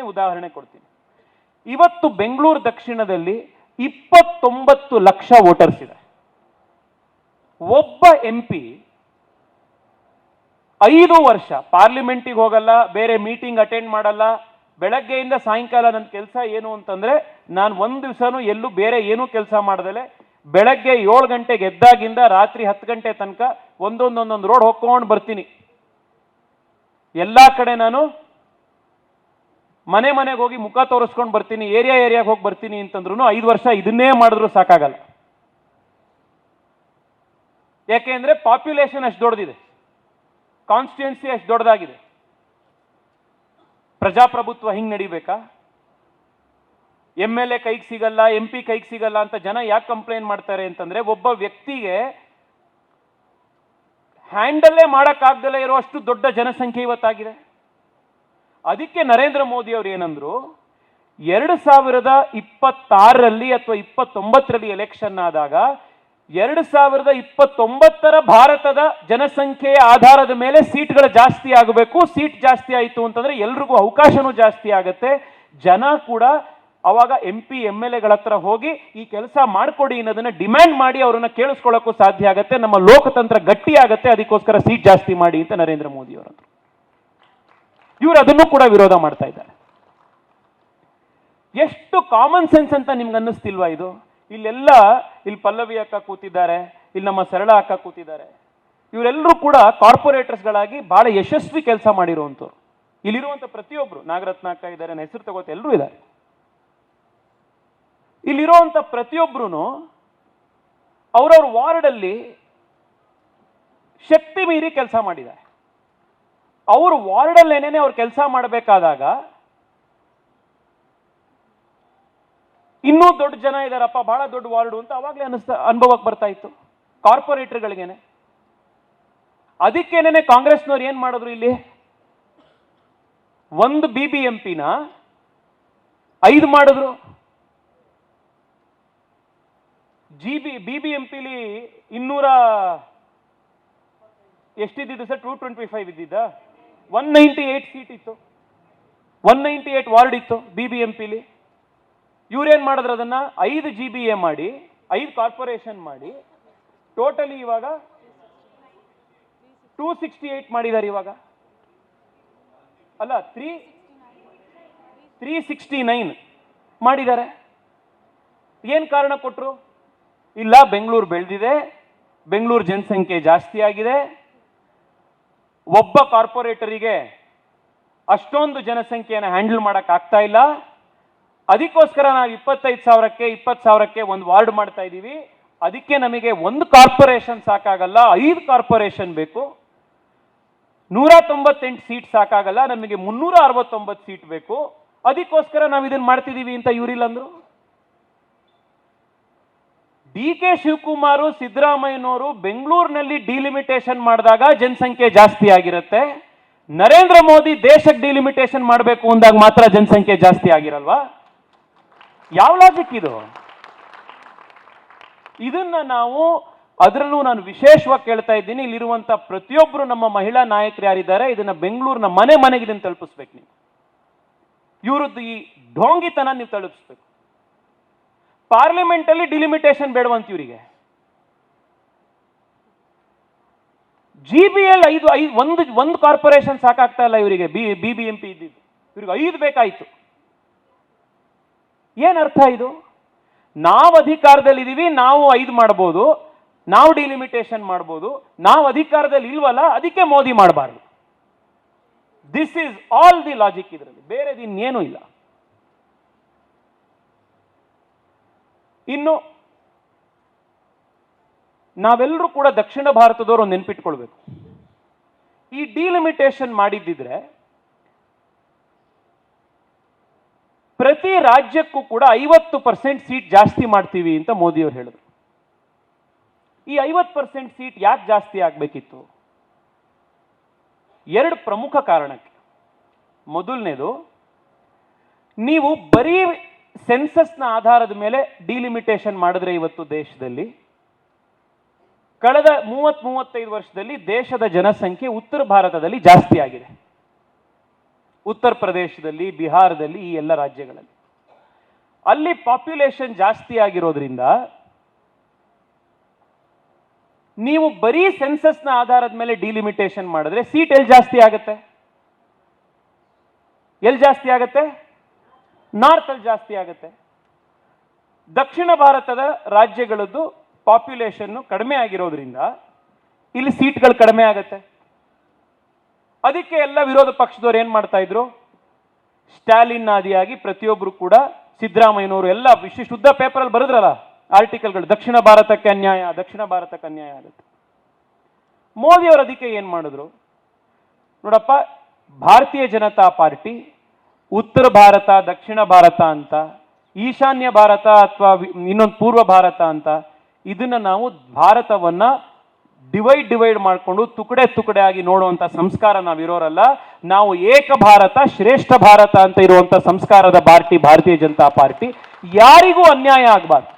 ಉದಾಹರಣೆ ಕೊಡ್ತೀನಿ. ಇವತ್ತು ಬೆಂಗಳೂರು ದಕ್ಷಿಣದಲ್ಲಿ 29 ಲಕ್ಷ ವೋಟರ್ಸ್ ಇದೆ. ಒಬ್ಬ MP 5 ವರ್ಷ ಪಾರ್ಲಿಮೆಂಟಿಗೆ ಹೋಗಲ್ಲ, ಬೇರೆ ಮೀಟಿಂಗ್ ಅಟೆಂಡ್ ಮಾಡಲ್ಲ. ಬೆಳಗ್ಗೆಯಿಂದ ಸಾಯಂಕಾಲ ನನ್ನ ಕೆಲಸ ಏನು ಅಂತಂದ್ರೆ, ನಾನು ಒಂದು ದಿವಸನೂ ಎಲ್ಲೂ ಬೇರೆ ಏನೂ ಕೆಲಸ ಮಾಡದಲೆ ಬೆಳಗ್ಗೆ 7 ಗಂಟೆಗೆ ಎದ್ದಾಗಿಂದ ರಾತ್ರಿ 10 ಗಂಟೆ ತನಕ ಒಂದೊಂದೊಂದೊಂದು ರೋಡ್ ಹೋಗ್ಕೊಂಡು ಬರ್ತೀನಿ. ಎಲ್ಲ ಕಡೆ ನಾನು ಮನೆ ಮನೆಗೆ ಹೋಗಿ ಮುಖ ತೋರಿಸ್ಕೊಂಡು ಬರ್ತೀನಿ, ಏರಿಯಾಗೆ ಹೋಗಿ ಬರ್ತೀನಿ ಅಂತಂದ್ರೂ 5 ವರ್ಷ ಇದನ್ನೇ ಮಾಡಿದ್ರು ಸಾಕಾಗಲ್ಲ. ಯಾಕೆಂದ್ರೆ ಪಾಪ್ಯುಲೇಷನ್ ಅಷ್ಟು ದೊಡ್ಡದಿದೆ, ಕಾನ್ಸ್ಟಿಟ್ಯೂನ್ಸಿ ಅಷ್ಟು ದೊಡ್ಡದಾಗಿದೆ. ಪ್ರಜಾಪ್ರಭುತ್ವ ಹಿಂಗ್ ನಡಿಬೇಕಾ? MLA ಕೈಗೆ ಸಿಗಲ್ಲ, MP ಕೈಗೆ ಸಿಗಲ್ಲ ಅಂತ ಜನ ಯಾಕೆ ಕಂಪ್ಲೇಂಟ್ ಮಾಡ್ತಾರೆ ಅಂತಂದ್ರೆ, ಒಬ್ಬ ವ್ಯಕ್ತಿಗೆ ಹ್ಯಾಂಡಲ್ಲೇ ಮಾಡಕ್ಕಾಗ್ದಲೇ ಇರುವಷ್ಟು ದೊಡ್ಡ ಜನಸಂಖ್ಯೆ ಇವತ್ತಾಗಿದೆ. ಅದಕ್ಕೆ ನರೇಂದ್ರ ಮೋದಿ ಅವರು ಏನಂದ್ರು, 2026ರಲ್ಲಿ ಅಥವಾ 29ರಲ್ಲಿ ಎಲೆಕ್ಷನ್ ಆದಾಗ 2029ರ ಭಾರತದ ಜನಸಂಖ್ಯೆಯ ಆಧಾರದ ಮೇಲೆ ಸೀಟ್ಗಳು ಜಾಸ್ತಿ ಆಗಬೇಕು. ಸೀಟ್ ಜಾಸ್ತಿ ಆಯಿತು ಅಂತಂದ್ರೆ ಎಲ್ರಿಗೂ ಅವಕಾಶನೂ ಜಾಸ್ತಿ ಆಗುತ್ತೆ. ಜನ ಕೂಡ ಅವಾಗ MP MLAಗಳ ಹತ್ರ ಹೋಗಿ ಈ ಕೆಲಸ ಮಾಡಿಕೊಡಿ ಅನ್ನೋದನ್ನ ಡಿಮ್ಯಾಂಡ್ ಮಾಡಿ ಅವರನ್ನ ಕೇಳಿಸ್ಕೊಳ್ಳೋಕ್ಕೂ ಸಾಧ್ಯ ಆಗುತ್ತೆ. ನಮ್ಮ ಲೋಕತಂತ್ರ ಗಟ್ಟಿ ಆಗುತ್ತೆ. ಅದಕ್ಕೋಸ್ಕರ ಸೀಟ್ ಜಾಸ್ತಿ ಮಾಡಿ ಅಂತ ನರೇಂದ್ರ ಮೋದಿ ಅವರು. ಇವರು ಅದನ್ನು ಕೂಡ ವಿರೋಧ ಮಾಡ್ತಾ ಇದ್ದಾರೆ. ಎಷ್ಟು ಕಾಮನ್ ಸೆನ್ಸ್ ಅಂತ ನಿಮ್ಗೆ ಅನ್ನಿಸ್ತಿಲ್ವಾ ಇದು? ಇಲ್ಲಿ ಪಲ್ಲವಿ ಅಕ್ಕ ಕೂತಿದ್ದಾರೆ, ಇಲ್ಲಿ ನಮ್ಮ ಸರಳ ಅಕ್ಕ ಕೂತಿದ್ದಾರೆ. ಇವರೆಲ್ಲರೂ ಕೂಡ ಕಾರ್ಪೊರೇಟರ್ಸ್ಗಳಾಗಿ ಬಹಳ ಯಶಸ್ವಿ ಕೆಲಸ ಮಾಡಿರುವಂಥವ್ರು. ಇಲ್ಲಿರುವಂಥ ಪ್ರತಿಯೊಬ್ರು, ನಾಗರತ್ನ ಅಕ್ಕ ಇದ್ದಾರೆ, ಹೆಸರು ತಗೋತ ಎಲ್ಲರೂ ಇದ್ದಾರೆ. ಇಲ್ಲಿರುವಂಥ ಪ್ರತಿಯೊಬ್ರು ಅವ್ರವ್ರ ವಾರ್ಡಲ್ಲಿ ಶಕ್ತಿ ಮೀರಿ ಕೆಲಸ ಮಾಡಿದ್ದಾರೆ. ಅವರು ವಾರ್ಡಲ್ಲೇನೇನೆ ಅವ್ರು ಕೆಲಸ ಮಾಡಬೇಕಾದಾಗ ಇನ್ನೂ ದೊಡ್ಡ ಜನ ಇದಾರಪ್ಪ, ಬಹಳ ದೊಡ್ಡ ವಾರ್ಡು ಅಂತ ಅವಾಗಲೇ ಅನುಭವಕ್ಕೆ ಬರ್ತಾ ಇತ್ತು ಕಾರ್ಪೊರೇಟರ್ಗಳಿಗೇನೆ. ಅದಕ್ಕೇನೆ ಕಾಂಗ್ರೆಸ್ನವ್ರು ಏನ್ ಮಾಡಿದ್ರು, ಇಲ್ಲಿ ಒಂದು BBMPನ 5 ಮಾಡಿದ್ರು. BBMPಲಿ 200 ಎಷ್ಟಿದ್ದು ಸರ್? 225 ಇದ್ದಿದ್ದ. 198 ಸೀಟ್ ಇತ್ತು, 198 ವಾರ್ಡ್ ಇತ್ತು BBMPಲಿ. ಇವ್ರೇನ್ ಮಾಡಿದ್ರು, ಅದನ್ನ 5 GBA ಮಾಡಿ 5 ಕಾರ್ಪೊರೇಷನ್ ಮಾಡಿ ಟೋಟಲಿ ಇವಾಗ 268 ಮಾಡಿದ್ದಾರೆ. ಇವಾಗ ಅಲ್ಲ 369 ಮಾಡಿದ್ದಾರೆ. ಏನ್ ಕಾರಣ ಕೊಟ್ರು? ಇಲ್ಲ, ಬೆಂಗಳೂರು ಬೆಳೆದಿದೆ, ಬೆಂಗಳೂರು ಜನಸಂಖ್ಯೆ ಜಾಸ್ತಿ ಆಗಿದೆ, ಒಬ್ಬ ಕಾರ್ಪೊರೇಟರಿಗೆ ಅಷ್ಟೊಂದು ಜನಸಂಖ್ಯೆಯನ್ನು ಹ್ಯಾಂಡಲ್ ಮಾಡಕ್ ಆಗ್ತಾ ಇಲ್ಲ. ಅದಕ್ಕೋಸ್ಕರ ನಾವು 25,000ಕ್ಕೆ 20,000ಕ್ಕೆ ಒಂದು ವಾರ್ಡ್ ಮಾಡ್ತಾ ಇದ್ದೀವಿ. ಅದಕ್ಕೆ ನಮಗೆ ಒಂದು ಕಾರ್ಪೊರೇಷನ್ ಸಾಕಾಗಲ್ಲ, 5 ಕಾರ್ಪೊರೇಷನ್ ಬೇಕು. 198 ಸೀಟ್ ಸಾಕಾಗಲ್ಲ, ನಮಗೆ 369 ಸೀಟ್ ಬೇಕು. ಅದಕ್ಕೋಸ್ಕರ ನಾವು ಇದನ್ನ ಮಾಡ್ತಿದೀವಿ ಅಂತ ಇವರಿಲ್ಲಂದ್ರು. DK ಶಿವಕುಮಾರ್, ಸಿದ್ದರಾಮಯ್ಯನವರು ಬೆಂಗಳೂರಿನಲ್ಲಿ ಡಿಲಿಮಿಟೇಷನ್ ಮಾಡಿದಾಗ ಜನಸಂಖ್ಯೆ ಜಾಸ್ತಿ ಆಗಿರುತ್ತೆ. ನರೇಂದ್ರ ಮೋದಿ ದೇಶಕ್ಕೆ ಡಿಲಿಮಿಟೇಷನ್ ಮಾಡಬೇಕು ಅಂದಾಗ ಮಾತ್ರ ಜನಸಂಖ್ಯೆ ಜಾಸ್ತಿ ಆಗಿರಲ್ವಾ? ಯಾವ ಲಾಜಿಕ್ ಇದು? ಇದನ್ನ ನಾವು ಅದರಲ್ಲೂ ನಾನು ವಿಶೇಷವಾಗಿ ಕೇಳ್ತಾ ಇದ್ದೀನಿ, ಇಲ್ಲಿರುವಂತ ಪ್ರತಿಯೊಬ್ಬರು ನಮ್ಮ ಮಹಿಳಾ ನಾಯಕರು ಯಾರಿದ್ದಾರೆ, ಇದನ್ನ ಬೆಂಗಳೂರಿನ ಮನೆ ಮನೆಗೆ ಇದನ್ನು ತಲುಪಿಸ್ಬೇಕು. ನೀವು ಇವರದ್ದು ಈ ಢೋಂಗಿತನ ನೀವು ತಲುಪಿಸ್ಬೇಕು. ಪಾರ್ಲಿಮೆಂಟ್ ಅಲ್ಲಿ ಡಿಲಿಮಿಟೇಷನ್ ಬೇಡವಂತ ಇವರಿಗೆ. GBL ಒಂದು ಕಾರ್ಪೊರೇಷನ್ ಸಾಕಾಗ್ತಾ ಇಲ್ಲ ಇವರಿಗೆ. BBMP ಇದ್ದಿದ್ದು ಇವ್ರಿಗೆ 5 ಬೇಕಾಯ್ತು. ಏನ್ ಅರ್ಥ ಇದು? ನಾವು ಅಧಿಕಾರದಲ್ಲಿ ಇದೀವಿ, ನಾವು 5 ಮಾಡ್ಬೋದು, ನಾವು ಡಿಲಿಮಿಟೇಷನ್ ಮಾಡ್ಬೋದು. ನಾವು ಅಧಿಕಾರದಲ್ಲಿ ಇಲ್ವಲ್ಲ, ಅದಕ್ಕೆ ಮೋದಿ ಮಾಡಬಾರ್ದು. This is all the logic ಇದರಲ್ಲಿ, ಬೇರೆದು ಇನ್ನೇನು ಇಲ್ಲ. ಇನ್ನು ನಾವೆಲ್ಲರೂ ಕೂಡ ದಕ್ಷಿಣ ಭಾರತದವರು ಒಂದು ನೆನ್ಪಿಟ್ಕೊಳ್ಬೇಕು, ಈ ಡಿಲಿಮಿಟೇಷನ್ ಮಾಡಿದ್ದಿದ್ರೆ ಪ್ರತಿ ರಾಜ್ಯಕ್ಕೂ ಕೂಡ 50% ಸೀಟ್ ಜಾಸ್ತಿ ಮಾಡ್ತೀವಿ ಅಂತ ಮೋದಿ ಅವರು ಹೇಳಿದ್ರು. ಈ 50% ಸೀಟ್ ಯಾಕೆ ಜಾಸ್ತಿ ಆಗ್ಬೇಕಿತ್ತು? 2 ಪ್ರಮುಖ ಕಾರಣಕ್ಕೆ. ಮೊದಲನೇದು, ನೀವು ಬರೀ ಸೆನ್ಸಸ್ನ ಆಧಾರದ ಮೇಲೆ ಡಿಲಿಮಿಟೇಷನ್ ಮಾಡಿದ್ರೆ ಇವತ್ತು ದೇಶದಲ್ಲಿ ಕಳೆದ 30-35 ವರ್ಷದಲ್ಲಿ ದೇಶದ ಜನಸಂಖ್ಯೆ ಉತ್ತರ ಭಾರತದಲ್ಲಿ ಜಾಸ್ತಿ ಆಗಿದೆ. ಉತ್ತರ ಪ್ರದೇಶದಲ್ಲಿ, ಬಿಹಾರದಲ್ಲಿ, ಈ ಎಲ್ಲ ರಾಜ್ಯಗಳಲ್ಲಿ ಅಲ್ಲಿ ಪಾಪ್ಯುಲೇಷನ್ ಜಾಸ್ತಿ ಆಗಿರೋದ್ರಿಂದ ನೀವು ಬರೀ ಸೆನ್ಸಸ್ನ ಆಧಾರದ ಮೇಲೆ ಡಿಲಿಮಿಟೇಷನ್ ಮಾಡಿದ್ರೆ ಸೀಟ್ ಎಲ್ಲಿ ಜಾಸ್ತಿ ಆಗುತ್ತೆ? ಎಲ್ಲಿ ಜಾಸ್ತಿ ಆಗುತ್ತೆ? ನಾರ್ತ್ ಅಲ್ಲಿ ಜಾಸ್ತಿ ಆಗುತ್ತೆ. ದಕ್ಷಿಣ ಭಾರತದ ರಾಜ್ಯಗಳದ್ದು ಪಾಪ್ಯುಲೇಷನ್ ಕಡಿಮೆ ಆಗಿರೋದ್ರಿಂದ ಇಲ್ಲಿ ಸೀಟ್ಗಳು ಕಡಿಮೆ ಆಗುತ್ತೆ. ಅದಕ್ಕೆ ಎಲ್ಲ ವಿರೋಧ ಪಕ್ಷದವ್ರು ಏನ್ ಮಾಡ್ತಾ ಇದ್ರು? ಸ್ಟಾಲಿನ್ ಆದಿಯಾಗಿ ಪ್ರತಿಯೊಬ್ಬರು ಕೂಡ ಸಿದ್ದರಾಮಯ್ಯನವರು ಎಲ್ಲ ಶುದ್ಧ ಪೇಪರ್ ಅಲ್ಲಿ ಬರೆದ್ರಲ್ಲ ಆರ್ಟಿಕಲ್ಗಳು, ದಕ್ಷಿಣ ಭಾರತಕ್ಕೆ ಅನ್ಯಾಯ, ದಕ್ಷಿಣ ಭಾರತಕ್ಕೆ ಅನ್ಯಾಯ ಆಗುತ್ತೆ. ಮೋದಿ ಅವರು ಅದಕ್ಕೆ ಏನ್ ಮಾಡಿದ್ರು? ನೋಡಪ್ಪ, ಭಾರತೀಯ ಜನತಾ ಪಾರ್ಟಿ ಉತ್ತರ ಭಾರತ, ದಕ್ಷಿಣ ಭಾರತ ಅಂತ, ಈಶಾನ್ಯ ಭಾರತ ಅಥವಾ ಇನ್ನೊಂದು ಪೂರ್ವ ಭಾರತ ಅಂತ, ಇದನ್ನ ನಾವು ಭಾರತವನ್ನ ಡಿವೈಡ್ ಮಾಡಿಕೊಂಡು ತುಕಡೆ ಆಗಿ ನೋಡುವಂತ ಸಂಸ್ಕಾರ ನಾವಿರೋರಲ್ಲ. ನಾವು ಏಕ ಭಾರತ ಶ್ರೇಷ್ಠ ಭಾರತ ಅಂತ ಇರುವಂತ ಸಂಸ್ಕಾರದ ಪಾರ್ಟಿ ಭಾರತೀಯ ಜನತಾ ಪಾರ್ಟಿ. ಯಾರಿಗೂ ಅನ್ಯಾಯ ಆಗಬಾರ್ದು,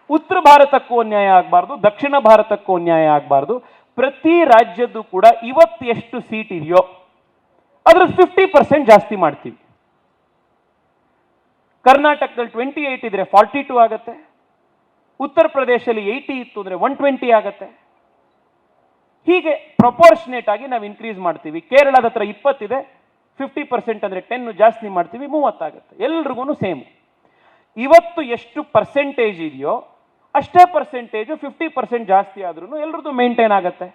ಉತ್ತರ ಭಾರತಕ್ಕೂ ಅನ್ಯಾಯ ಆಗಬಾರ್ದು, ದಕ್ಷಿಣ ಭಾರತಕ್ಕೂ ಅನ್ಯಾಯ ಆಗಬಾರ್ದು. ಪ್ರತಿ ರಾಜ್ಯದ್ದು ಕೂಡ ಇವತ್ತು ಎಷ್ಟು ಸೀಟ್ ಇದೆಯೋ ಅದ್ರ 50% ಜಾಸ್ತಿ ಮಾಡ್ತೀವಿ. ಕರ್ನಾಟಕದಲ್ಲಿ 28 ಇದ್ರೆ 42 ಆಗತ್ತೆ, ಉತ್ತರ ಪ್ರದೇಶದಲ್ಲಿ 80 ಇತ್ತು ಅಂದ್ರೆ 120 ಆಗತ್ತೆ. ಹೀಗೆ ಪ್ರಪೋರ್ಷನೇಟ್ ಆಗಿ ನಾವು ಇನ್ಕ್ರೀಸ್ ಮಾಡ್ತೀವಿ. ಕೇರಳದ ಹತ್ರ 20 ಇದೆ, 50% ಅಂದ್ರೆ 10 ಜಾಸ್ತಿ ಮಾಡ್ತೀವಿ, 30 ಆಗುತ್ತೆ. ಎಲ್ರಿಗೂ ಸೇಮ್. ಇವತ್ತು ಎಷ್ಟು ಪರ್ಸೆಂಟೇಜ್ ಇದೆಯೋ ಅಷ್ಟೇ ಪರ್ಸೆಂಟೇಜ್ 50% ಜಾಸ್ತಿ ಆದ್ರೂ ಎಲ್ರದ್ದು ಮೇಂಟೈನ್ ಆಗತ್ತೆ.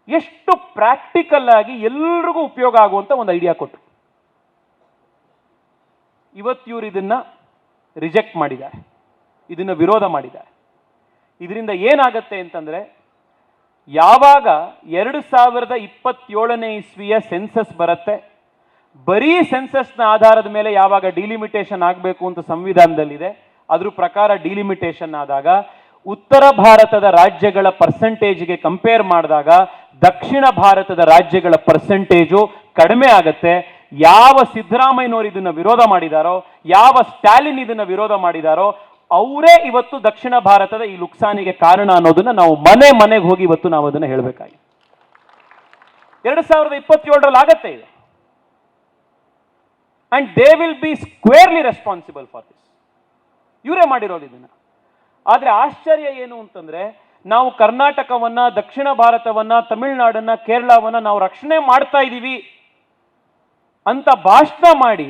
ಎಷ್ಟು ಪ್ರಾಕ್ಟಿಕಲ್ ಆಗಿ ಎಲ್ರಿಗೂ ಉಪಯೋಗ ಆಗುವಂತ ಒಂದು ಐಡಿಯಾ ಕೊಟ್ಟರು. ಇವತ್ತು ಇವರು ಇದನ್ನ ರಿಜೆಕ್ಟ್ ಮಾಡಿದ್ದಾರೆ, ಇದನ್ನ ವಿರೋಧ ಮಾಡಿದ್ದಾರೆ. ಇದರಿಂದ ಏನಾಗತ್ತೆ ಅಂತಂದ್ರೆ, ಯಾವಾಗ 2027ನೇ ಇಸ್ವಿಯ ಸೆನ್ಸಸ್ ಬರುತ್ತೆ, ಬರೀ ಸೆನ್ಸಸ್ನ ಆಧಾರದ ಮೇಲೆ ಯಾವಾಗ ಡಿಲಿಮಿಟೇಷನ್ ಆಗಬೇಕು ಅಂತ ಸಂವಿಧಾನದಲ್ಲಿದೆ, ಅದ್ರ ಪ್ರಕಾರ ಡಿಲಿಮಿಟೇಷನ್ ಆದಾಗ ಉತ್ತರ ಭಾರತದ ರಾಜ್ಯಗಳ ಪರ್ಸೆಂಟೇಜ್ಗೆ ಕಂಪೇರ್ ಮಾಡಿದಾಗ ದಕ್ಷಿಣ ಭಾರತದ ರಾಜ್ಯಗಳ ಪರ್ಸೆಂಟೇಜು ಕಡಿಮೆ ಆಗತ್ತೆ. ಯಾವ ಸಿದ್ದರಾಮಯ್ಯನವರು ಇದನ್ನ ವಿರೋಧ ಮಾಡಿದಾರೋ, ಯಾವ ಸ್ಟಾಲಿನ್ ಇದನ್ನ ವಿರೋಧ ಮಾಡಿದಾರೋ, ಅವರೇ ಇವತ್ತು ದಕ್ಷಿಣ ಭಾರತದ ಈ ನುಕ್ಸಾನಿಗೆ ಕಾರಣ ಅನ್ನೋದನ್ನ ನಾವು ಮನೆಗೆ ಹೋಗಿ ಇವತ್ತು ನಾವು ಅದನ್ನ ಹೇಳಬೇಕಾಗಿದೆ. 2027ರಲ್ಲಿ ಆಗತ್ತೆ ಇದು. And they will be squarely responsible for this. ಇವರೇ ಮಾಡಿರೋದು ಇದನ್ನ. ಆದ್ರೆ ಆಶ್ಚರ್ಯ ಏನು ಅಂತಂದ್ರೆ, ನಾವು ಕರ್ನಾಟಕವನ್ನ, ದಕ್ಷಿಣ ಭಾರತವನ್ನ, ತಮಿಳುನಾಡನ್ನ, ಕೇರಳವನ್ನ ನಾವು ರಕ್ಷಣೆ ಮಾಡ್ತಾ ಇದ್ದೀವಿ ಅಂತ ಭಾಷಣ ಮಾಡಿ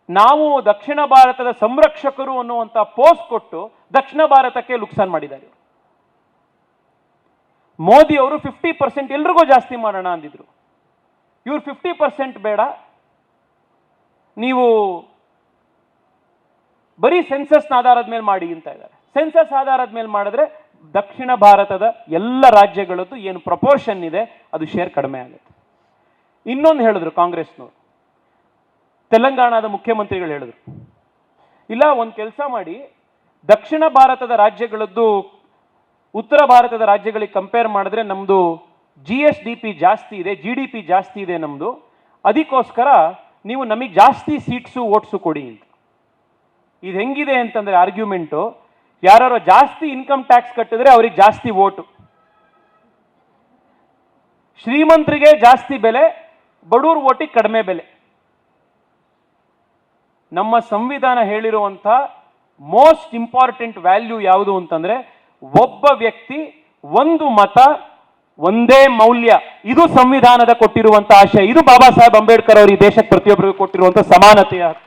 ನಾವು ದಕ್ಷಿಣ ಭಾರತದ ಸಂರಕ್ಷಕರು ಅನ್ನುವಂತ ಪೋಸ್ಟ್ ಕೊಟ್ಟು ದಕ್ಷಿಣ ಭಾರತಕ್ಕೆ ನುಕ್ಸಾನ್ ಮಾಡಿದ್ದಾರೆ. ಮೋದಿ ಅವರು 50% ಎಲ್ರಿಗೂ ಜಾಸ್ತಿ ಮಾಡೋಣ ಅಂದಿದ್ರು. ಇವ್ರು 50% ಬೇಡ, ನೀವು ಬರೀ ಸೆನ್ಸಸ್ನ ಆಧಾರದ ಮೇಲೆ ಮಾಡಿ ಅಂತ ಇದ್ದಾರೆ. ಸೆನ್ಸಸ್ ಆಧಾರದ ಮೇಲೆ ಮಾಡಿದ್ರೆ ದಕ್ಷಿಣ ಭಾರತದ ಎಲ್ಲ ರಾಜ್ಯಗಳದ್ದು ಏನು ಪ್ರಪೋರ್ಷನ್ ಇದೆ ಅದು ಶೇರ್ ಕಡಿಮೆ ಆಗುತ್ತೆ. ಇನ್ನೊಂದು ಹೇಳಿದ್ರು ಕಾಂಗ್ರೆಸ್ನವರು, ತೆಲಂಗಾಣದ ಮುಖ್ಯಮಂತ್ರಿಗಳು ಹೇಳಿದ್ರು, ಇಲ್ಲ ಒಂದು ಕೆಲಸ ಮಾಡಿ, ದಕ್ಷಿಣ ಭಾರತದ ರಾಜ್ಯಗಳದ್ದು ಉತ್ತರ ಭಾರತದ ರಾಜ್ಯಗಳಿಗೆ ಕಂಪೇರ್ ಮಾಡಿದ್ರೆ ನಮ್ದು GSDP ಜಾಸ್ತಿ ಇದೆ, GDP ಜಾಸ್ತಿ ಇದೆ ನಮ್ದು, ಅದಕ್ಕೋಸ್ಕರ ನೀವು ನಮಗೆ ಜಾಸ್ತಿ ಸೀಟ್ಸು ಓಟ್ಸು ಕೊಡಿ ಅಂತ. ಇದು ಹೆಂಗಿದೆ ಅಂತಂದ್ರೆ ಆರ್ಗ್ಯುಮೆಂಟು, ಯಾರು ಜಾಸ್ತಿ ಇನ್ಕಮ್ ಟ್ಯಾಕ್ಸ್ ಕಟ್ಟಿದ್ರೆ ಅವ್ರಿಗೆ ಜಾಸ್ತಿ ಓಟು, ಶ್ರೀಮಂತರಿಗೆ ಜಾಸ್ತಿ ಬೆಲೆ, ಬಡೂರ್ ಓಟಿಗೆ ಕಡಿಮೆ ಬೆಲೆ. ನಮ್ಮ ಸಂವಿಧಾನ ಹೇಳಿರುವಂತ ಮೋಸ್ಟ್ ಇಂಪಾರ್ಟೆಂಟ್ ವ್ಯಾಲ್ಯೂ ಯಾವುದು ಅಂತಂದ್ರೆ, ಒಬ್ಬ ವ್ಯಕ್ತಿ, ಒಂದು ಮತ, ಒಂದೇ ಮೌಲ್ಯ. ಇದು ಸಂವಿಧಾನದ ಕೊಟ್ಟಿರುವಂತಹ ಆಶಯ. ಇದು ಬಾಬಾ ಸಾಹೇಬ್ ಅಂಬೇಡ್ಕರ್ ಅವರು ಈ ದೇಶಕ್ಕೆ ಪ್ರತಿಯೊಬ್ಬರಿಗೂ ಕೊಟ್ಟಿರುವಂತಹ ಸಮಾನತೆಯ ಹಕ್ಕು.